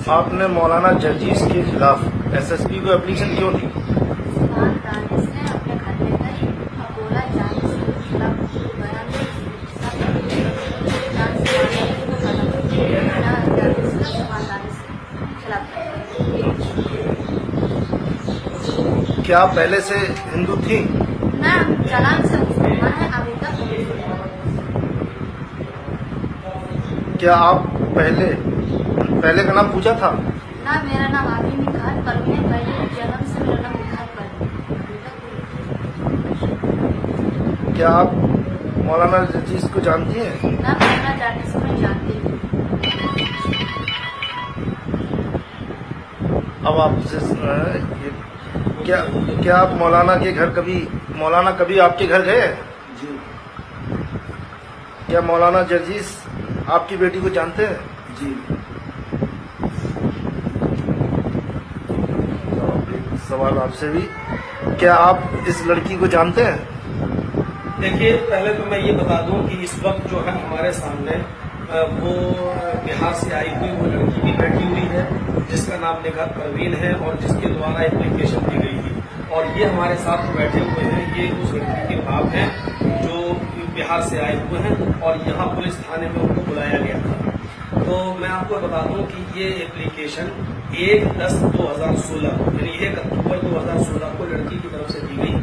آپ نے مولانا جرجیس کے خلاف SSP کو اپلیکیشن کیوں دی؟ کیا آپ پہلے سے ہندو تھی؟ چلان سے مسلمان ہے ابھی تک. کیا آپ پہلے کا نام پوجا تھا؟ نہ میرا نام ابھی نکھات پروین ہے. پہلے جنم سے میرا نام نکھات پروین. کیا آپ مولانا جرجیس کو جانتی ہیں؟ نہ مولانا جرجیس کو نہیں جانتی. اب آپ سے کیا آپ مولانا کبھی آپ کے گھر گئے؟ جی کیا مولانا جرجیس آپ کی بیٹی کو جانتے ہیں؟ جی. سوال آپ سے بھی، کیا آپ اس لڑکی کو جانتے ہیں؟ دیکھیے، پہلے تو میں یہ بتا دوں کہ اس وقت جو ہے ہمارے سامنے وہ بہار سے آئی ہوئی وہ لڑکی بھی بیٹھی ہوئی ہے جس کا نام نکھات پروین ہے اور جس کے دوارا اپلیکیشن دی گئی تھی. اور یہ ہمارے ساتھ بیٹھے ہوئے ہیں، یہ اس لڑکی کے باپ ہیں جو بہار سے آئے ہوئے ہیں اور یہاں پولیس تھانے میں ان کو بلایا گیا تھا. تو میں آپ کو بتا دوں کہ یہ اپلیکیشن 1/10/2016 یعنی 1 اکتوبر 2016 کو لڑکی کی طرف سے دی گئی،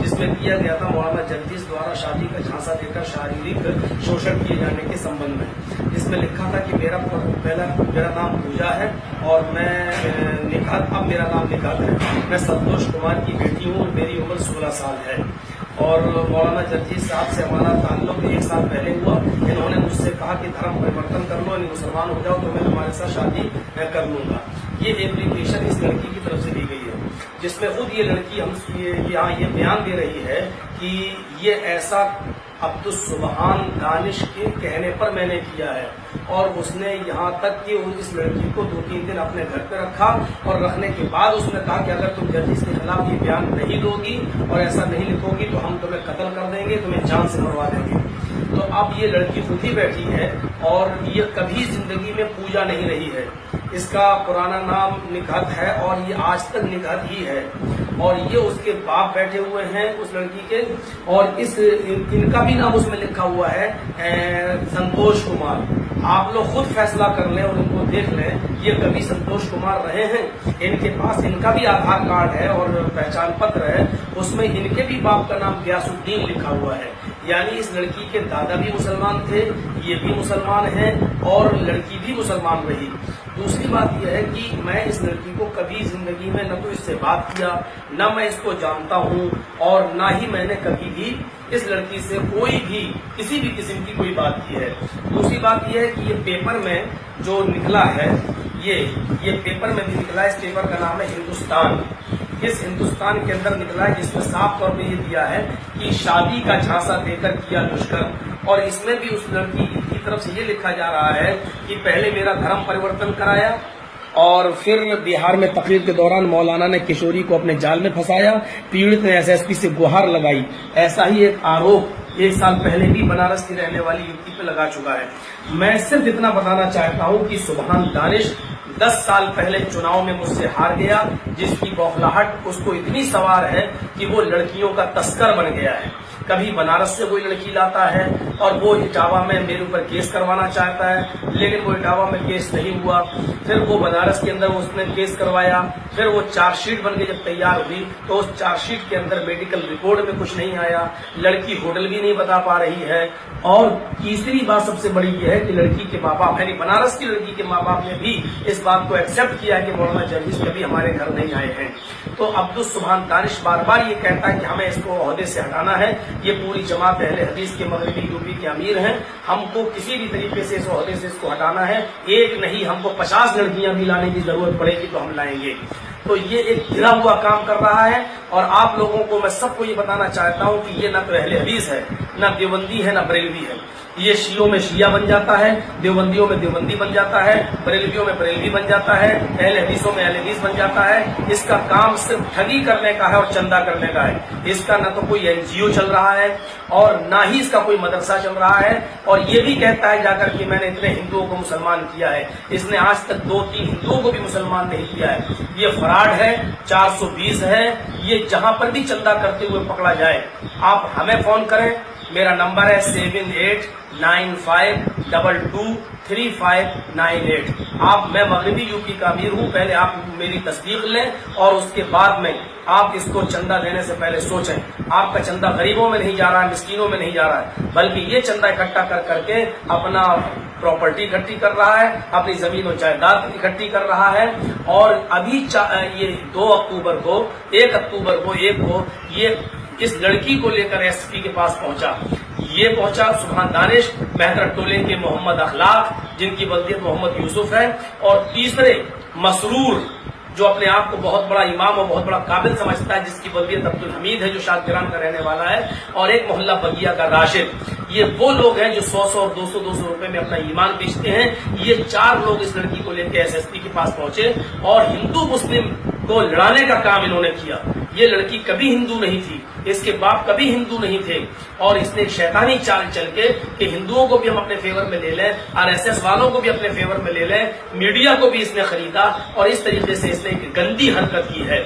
جس میں دیا گیا تھا مولانا جرجیس دوارا شادی کا جھانسا دے کر شاریرک شوشن کیے جانے کے سمبند میں. جس میں لکھا تھا کہ میرا نام پوجا ہے اور میں نکھات، اب میرا نام نکھات ہے، میں سنتوش کمار کی بیٹی ہوں، میری عمر 16 سال ہے. اور مولانا جرجیس صاحب سے ہمارا تعلق 1 سال پہلے ہوا. انہوں نے مجھ سے کہا کہ دھرم پریورتن کر لو، یعنی مسلمان ہو جاؤ تو میں تمہارے ساتھ شادی کر لوں گا. یہ اپلیکیشن اس لڑکی کی طرف سے دی گئی ہے، جس میں خود یہ لڑکی ہم یہاں یہ بیان دے رہی ہے کہ یہ ایسا عبدالسبحان دانش کے کہنے پر میں نے کیا ہے. اور اس نے یہاں تک کہ اس لڑکی کو 2-3 دن اپنے گھر پہ رکھا اور رکھنے کے بعد اس نے کہا کہ اگر تم جرجیس کے خلاف یہ بیان نہیں دو گی اور ایسا نہیں لکھو گی تو ہم تمہیں قتل کر دیں گے، تمہیں جان سے مروا دیں گے. تو اب یہ لڑکی خود ہی بیٹھی ہے اور یہ کبھی زندگی میں پوجا نہیں رہی ہے. اس کا پرانا نام نکھات ہے اور یہ آج تک نکھات ہی ہے. اور یہ اس کے باپ بیٹھے ہوئے ہیں اس لڑکی کے، اور ان کا بھی نام اس میں لکھا ہوا ہے سنتوش کمار. آپ لوگ خود فیصلہ کر لیں اور ان کو دیکھ لیں یہ کبھی سنتوش کمار رہے ہیں. ان کے پاس ان کا بھی آدھار کارڈ ہے اور پہچان پتر ہے، اس میں ان کے بھی باپ کا نام غیاث الدین لکھا ہوا ہے. یعنی اس لڑکی کے دادا بھی مسلمان تھے، یہ بھی مسلمان ہیں اور لڑکی بھی مسلمان رہی. دوسری بات یہ ہے کہ میں اس لڑکی کو کبھی زندگی میں نہ تو اس سے بات کیا، نہ میں اس کو جانتا ہوں، اور نہ ہی میں نے کبھی بھی اس لڑکی سے کوئی بھی کسی بھی قسم کی کوئی بات کی ہے. دوسری بات یہ ہے کہ یہ پیپر میں جو نکلا ہے، یہ پیپر میں بھی نکلا ہے. اس پیپر کا نام ہے ہندوستان. اس ہندوستان کے اندر نکلا ہے جس میں صاف طور پہ یہ دیا ہے کہ شادی کا جھانسا دے کر کیا دشکرم. اور اس میں بھی اس لڑکی کی طرف سے یہ لکھا جا رہا ہے کہ پہلے میرا دھرم پریورتن کرایا اور پھر بہار میں تقریر کے دوران مولانا نے کشوری کو اپنے جال میں پھنسایا. پیڑت نے SSP سے گہار لگائی. ایسا ہی ایک آروپ 1 سال پہلے بھی بنارس کی رہنے والی یوتی پہ لگا چکا ہے. میں صرف اتنا بتانا چاہتا ہوں کہ سبحان دانش 10 سال پہلے چناؤ میں مجھ سے ہار گیا، جس کی بوکھلاہٹ اس کو اتنی سوار ہے کہ وہ لڑکیوں کا تسکر بن گیا ہے. کبھی بنارس سے کوئی لڑکی لاتا ہے اور وہ اٹاوا میں میرے اوپر کیس کروانا چاہتا ہے، لیکن وہ اٹاوا میں کیس نہیں ہوا. پھر وہ بنارس کے اندر اس نے کیس کروایا. پھر وہ چارج شیٹ بن کے جب تیار ہوئی تو اس چارج شیٹ کے اندر میڈیکل رپورٹ میں کچھ نہیں آیا. لڑکی ہوٹل بھی نہیں بتا پا رہی ہے. اور تیسری بات سب سے بڑی یہ ہے کہ لڑکی کے ماں باپ، یعنی بنارس کی لڑکی کے ماں باپ نے بھی اس بات کو ایکسپٹ کیا کہ مولانا جرجیس کبھی ہمارے گھر نہیں آئے ہیں. تو عبدالسبحان دانش بار بار یہ کہتا ہے کہ ہمیں اس کو عہدے سے ہٹانا ہے. یہ پوری جماعت اہل حدیث کے مغربی یوپی کے امیر ہیں. ہم کو کسی بھی طریقے سے اس عہدے سے اس کو ہٹانا ہے. ایک نہیں، ہم کو 50 لڑکیاں بھی لانے کی ضرورت پڑے گی تو ہم لائیں گے. تو یہ ایک گرا ہوا کام کر رہا ہے اور آپ لوگوں کو میں سب کو یہ بتانا چاہتا ہوں کہ یہ نہ تو اہل حدیث ہے، نہ دیوبندی ہے، نہ بریلوی ہے. یہ شیعوں میں شیعہ بن جاتا ہے، دیوبندیوں میں دیوبندی بن جاتا ہے، بریلویوں میں بریلوی بن جاتا ہے، اہل حدیثوں میں اہل حدیث بن جاتا ہے. اس کا کام صرف ٹھگی کرنے کا ہے اور چندہ کرنے کا ہے. اس کا نہ تو کوئی NGO چل رہا ہے اور نہ ہی اس کا کوئی مدرسہ چل رہا ہے. اور یہ بھی کہتا ہے جا کر کہ میں نے اتنے ہندوؤں کو مسلمان کیا ہے. اس نے آج تک 2-3 ہندوؤں کو بھی مسلمان نہیں کیا ہے. یہ فراڈ ہے، 420 ہے. یہ جہاں پر بھی چندہ کرتے ہوئے پکڑا جائے آپ ہمیں فون کریں. میرا نمبر ہے 7895223598. میں مغربی UP کا امیر ہوں. پہلے آپ میری تصدیق لیں اور اس کے بعد میں آپ اس کو چندہ دینے سے پہلے سوچیں. آپ کا چندہ غریبوں میں نہیں جا رہا ہے، مسکینوں میں نہیں جا رہا ہے، بلکہ یہ چندہ اکٹھا کر کے اپنا پراپرٹی اکٹھی کر رہا ہے، اپنی زمین و جائیداد اکٹھی کر رہا ہے. اور ابھی یہ 1 اکتوبر کو یہ اس لڑکی کو لے کر SP کے پاس پہنچا. یہ پہنچا سبحان دانش مہتر ٹولے کے محمد اخلاق، جن کی ولدیت محمد یوسف ہے، اور تیسرے مسرور جو اپنے آپ کو بہت بڑا امام اور بہت بڑا قابل سمجھتا ہے، جس کی ولدیت عبدالحمید ہے جو شادگران کا رہنے والا ہے، اور ایک محلہ بگیا کا راشد. یہ وہ لوگ ہیں جو 100 اور 200 روپے میں اپنا ایمان بیچتے ہیں. یہ 4 لوگ اس لڑکی کو لے کے SSP کے پاس پہنچے اور ہندو مسلم کو لڑانے کا کام انہوں نے کیا. یہ لڑکی کبھی ہندو نہیں تھی، اس کے باپ کبھی ہندو نہیں تھے، اور اس نے ایک شیطانی چال چل کے کہ ہندوؤں کو بھی ہم اپنے فیور میں لے لیں، RSS والوں کو بھی اپنے فیور میں لے لیں، میڈیا کو بھی اس نے خریدا، اور اس طریقے سے اس نے ایک گندی حرکت کی ہے.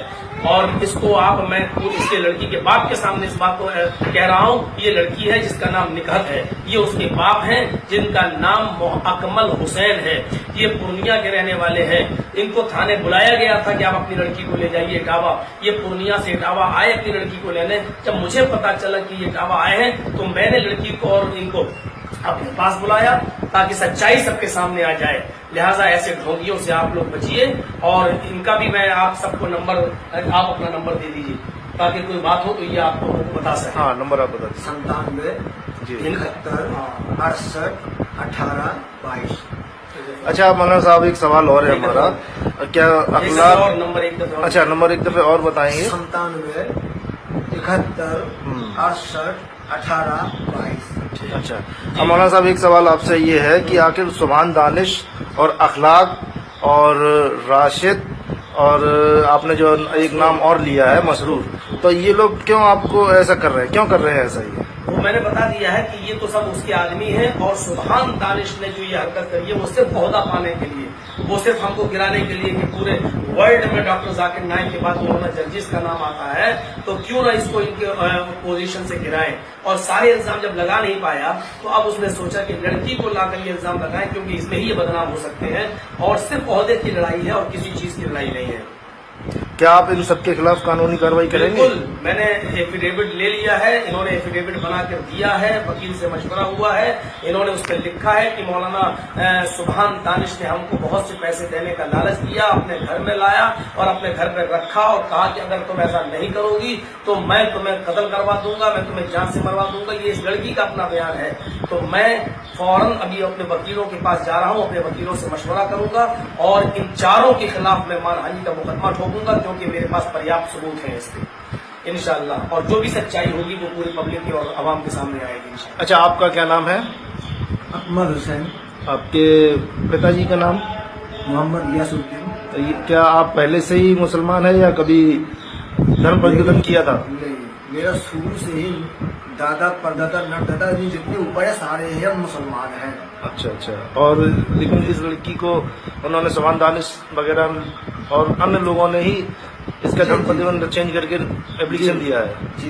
اور اس کو میں اس کے لڑکی کے باپ کے سامنے اس بات کو کہہ رہا ہوں. یہ لڑکی ہے جس کا نام نکہت ہے، یہ اس کے باپ ہیں جن کا نام اکمل حسین ہے. یہ پورنیہ کے رہنے والے ہیں. ان کو تھانے بلایا گیا تھا کہ آپ اپنی لڑکی کو لے جائیے اٹاوا. یہ پورنیہ سے اٹاوا آئے اپنی لڑکی کو لینے. جب مجھے پتا چلا کہ یہ اٹاوا آئے ہیں تو میں نے لڑکی کو اور ان کو اپنے پاس بلایا تاکہ سچائی سب کے سامنے آ جائے. لہٰذا ایسے ڈھونگیوں سے آپ لوگ بچیے. اور ان کا بھی میں آپ سب کو آپ اپنا نمبر دے دیجیے تاکہ کوئی بات ہو تو یہ آپ کو بتا سکیں. ہاں نمبر آپ بتا دیجیے. 97 71 68 22. اچھا مولانا صاحب ایک سوال اور ہے ہمارا. کیا اخلاق اور نمبر ایک دفعہ اچھا نمبر ایک دفعہ اور بتائیں گے. 97 71 68 18 22. اچھا مولانا صاحب ایک سوال آپ سے یہ ہے کہ آخر سبحان دانش اور اخلاق اور راشد اور آپ نے جو ایک نام اور لیا ہے مسرور، تو یہ لوگ کیوں آپ کو ایسا کر رہے ہیں، کیوں کر رہے ہیں ایسا؟ وہ میں نے بتا دیا ہے کہ یہ تو سب اس کے آدمی ہیں. اور سبحان دانش نے جو یہ حرکت کری ہے وہ صرف عہدہ پانے کے لیے، وہ صرف ہم کو گرانے کے لیے کہ پورے ورلڈ میں ڈاکٹر ذاکر نائک کے بعد مولانا جرجیز کا نام آتا ہے تو کیوں نہ اس کو ان کے پوزیشن سے گرائیں. اور سارے الزام جب لگا نہیں پایا تو اب اس نے سوچا کہ لڑکی کو لا کر یہ الزام لگائیں کیونکہ اس میں ہی یہ بدنام ہو سکتے ہیں. اور صرف عہدے کی لڑائی ہے اور کسی چیز کی لڑائی نہیں ہے. کیا آپ ان سب کے خلاف قانونی کارروائی کریں گے؟ بالکل. میں نے ایفیڈیوٹ لے لیا ہے، انہوں نے ایفیڈیوٹ بنا کر دیا ہے، وکیل سے مشورہ ہوا ہے. انہوں نے اس پہ لکھا ہے کہ مولانا سبحان دانش نے ہم کو بہت سے پیسے دینے کا لالچ دیا، اپنے گھر میں لایا اور اپنے گھر پہ رکھا اور کہا کہ اگر تم ایسا نہیں کرو گی تو میں تمہیں قتل کروا دوں گا، میں تمہیں جان سے مروا دوں گا. یہ اس لڑکی کا اپنا بیان ہے. تو میں فوراً ابھی اپنے وکیلوں کے پاس جا رہا ہوں، اپنے وکیلوں سے مشورہ کروں گا اور ان 4 کے خلاف میں مانہانی کا مقدمہ ٹھوکوں گا کیونکہ میرے پاس پریاپت ثبوت ہیں اس پہ انشاءاللہ. اور جو بھی سچائی ہوگی وہ پوری پبلک کی اور عوام کے سامنے آئے گی انشاءاللہ. اچھا آپ کا کیا نام ہے؟ اکمل حسین. آپ کے پتا جی کا نام؟ محمد ریاض الدین. کیا آپ پہلے سے ہی مسلمان ہیں یا کبھی دھرم پریورتن کیا تھا؟ میرا شروع سے ہی دادا پردادا نردادا جتنے اوپر ہے سارے ہم مسلمان ہیں. اچھا. اور لیکن اس لڑکی کو انہوں نے سبحان دانش وغیرہ اور انیہ لوگوں نے ہی اس کا دھرم پریورتن چینج کر کے اپلیکیشن دیا ہے. جی